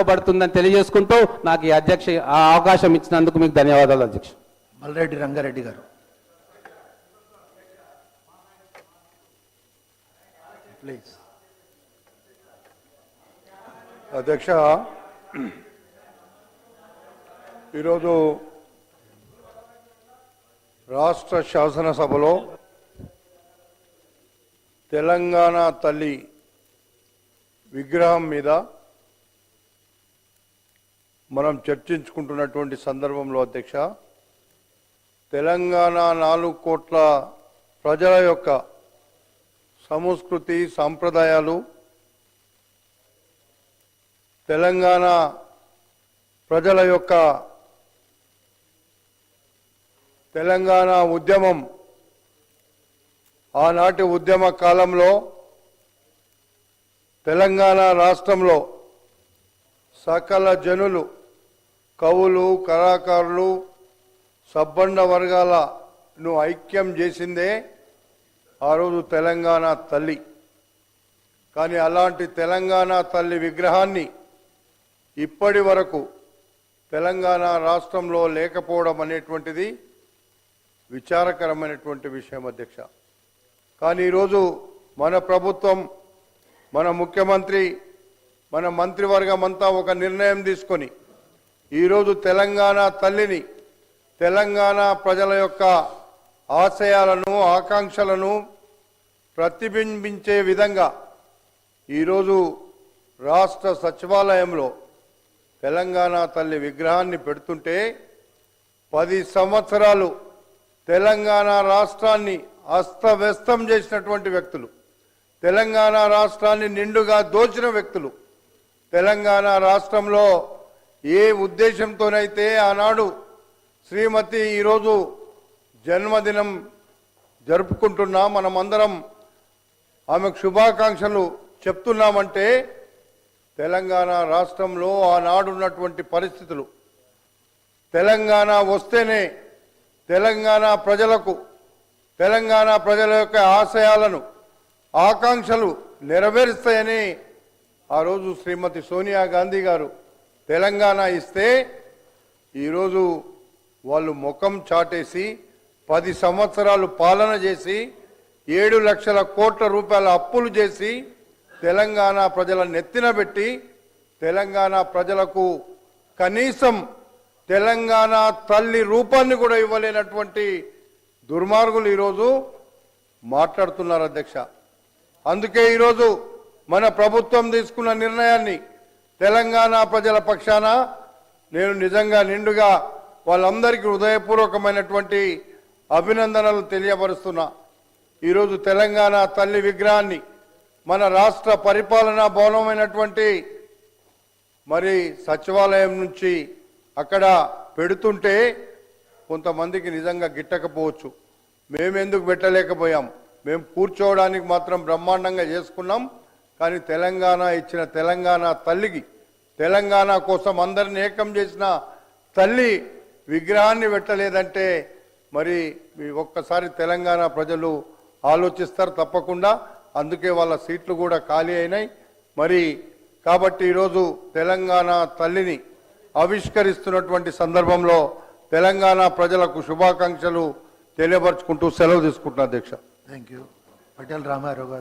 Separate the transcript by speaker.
Speaker 1: పడుతుందని తెలియజేసుకుంటూ నాకు ఈ అవకాశం ఇచ్చినందుకు మీకు ధన్యవాదాలు అధ్యక్ష.
Speaker 2: మల్రెడ్డి రంగారెడ్డి గారు ప్లీజ్.
Speaker 3: అధ్యక్ష, ఈరోజు రాష్ట్ర శాసనసభలో తెలంగాణ తల్లి విగ్రహం మీద మనం చర్చించుకుంటున్నటువంటి సందర్భంలో అధ్యక్ష, తెలంగాణ 4 కోట్ల ప్రజల యొక్క సంస్కృతి సాంప్రదాయాలు, తెలంగాణ ప్రజల యొక్క తెలంగాణ ఉద్యమం, ఆనాటి ఉద్యమ కాలంలో తెలంగాణ రాష్ట్రంలో సకల జనులు, కవులు, కళాకారులు, సబ్బండ వర్గాలను ఐక్యం చేసిందే ఆ రోజు తెలంగాణ తల్లి. కానీ అలాంటి తెలంగాణ తల్లి విగ్రహాన్ని ఇప్పటి వరకు తెలంగాణ రాష్ట్రంలో లేకపోవడం అనేటువంటిది విచారకరమైనటువంటి విషయం అధ్యక్ష. కానీ ఈరోజు మన ప్రభుత్వం, మన ముఖ్యమంత్రి, మన మంత్రివర్గం అంతా ఒక నిర్ణయం తీసుకొని ఈరోజు తెలంగాణ తల్లిని, తెలంగాణ ప్రజల యొక్క ఆశయాలను, ఆకాంక్షలను ప్రతిబింబించే విధంగా ఈరోజు రాష్ట్ర సచివాలయంలో తెలంగాణ తల్లి విగ్రహాన్ని పెడుతుంటే 10 సంవత్సరాలు తెలంగాణ రాష్ట్రాన్ని అస్తవ్యస్తం చేసినటువంటి వ్యక్తులు, తెలంగాణ రాష్ట్రాన్ని నిండుగా దోచిన వ్యక్తులు, తెలంగాణ రాష్ట్రంలో ఏ ఉద్దేశంతోనైతే ఆనాడు శ్రీమతి ఈరోజు జన్మదినం జరుపుకుంటున్నా, మనమందరం ఆమెకు శుభాకాంక్షలు చెప్తున్నామంటే తెలంగాణ రాష్ట్రంలో ఆనాడున్నటువంటి పరిస్థితులు, తెలంగాణ వస్తేనే తెలంగాణ ప్రజలకు, తెలంగాణ ప్రజల యొక్క ఆశయాలను, ఆకాంక్షలు నెరవేరుస్తాయని ఆ రోజు శ్రీమతి సోనియా గాంధీ గారు తెలంగాణ ఇస్తే ఈరోజు వాళ్ళు ముఖం చాటేసి 10 సంవత్సరాలు పాలన చేసి 7 లక్షల కోట్ల రూపాయల అప్పులు చేసి తెలంగాణ ప్రజల నెత్తిన పెట్టి తెలంగాణ ప్రజలకు కనీసం తెలంగాణ తల్లి రూపాన్ని కూడా ఇవ్వలేనటువంటి దుర్మార్గులు ఈరోజు మాట్లాడుతున్నారు అధ్యక్ష. అందుకే ఈరోజు మన ప్రభుత్వం తీసుకున్న నిర్ణయాన్ని తెలంగాణ ప్రజల పక్షాన నేను నిజంగా నిండుగా వాళ్ళందరికీ హృదయపూర్వకమైనటువంటి అభినందనలు తెలియపరుస్తున్నా. ఈరోజు తెలంగాణ తల్లి విగ్రహాన్ని మన రాష్ట్ర పరిపాలనా భవనమైనటువంటి మరి సచివాలయం నుంచి అక్కడ పెడుతుంటే కొంతమందికి నిజంగా గిట్టకపోవచ్చు. మేమెందుకు పెట్టలేకపోయాం, మేము కూర్చోవడానికి మాత్రం బ్రహ్మాండంగా చేసుకున్నాం. కానీ తెలంగాణ ఇచ్చిన తెలంగాణ తల్లికి, తెలంగాణ కోసం అందరిని ఏకం చేసిన తల్లి విగ్రహాన్ని పెట్టలేదంటే మరి ఒక్కసారి తెలంగాణ ప్రజలు ఆలోచిస్తారు తప్పకుండా. అందుకే వాళ్ళ సీట్లు కూడా ఖాళీ అయినాయి. మరి కాబట్టి ఈరోజు తెలంగాణ తల్లిని ఆవిష్కరిస్తున్నటువంటి సందర్భంలో తెలంగాణ ప్రజలకు శుభాకాంక్షలు తెలియపరుచుకుంటూ సెలవు తీసుకుంటున్నా అధ్యక్ష.
Speaker 2: Thank you. పటేల్ రామారావు గారు.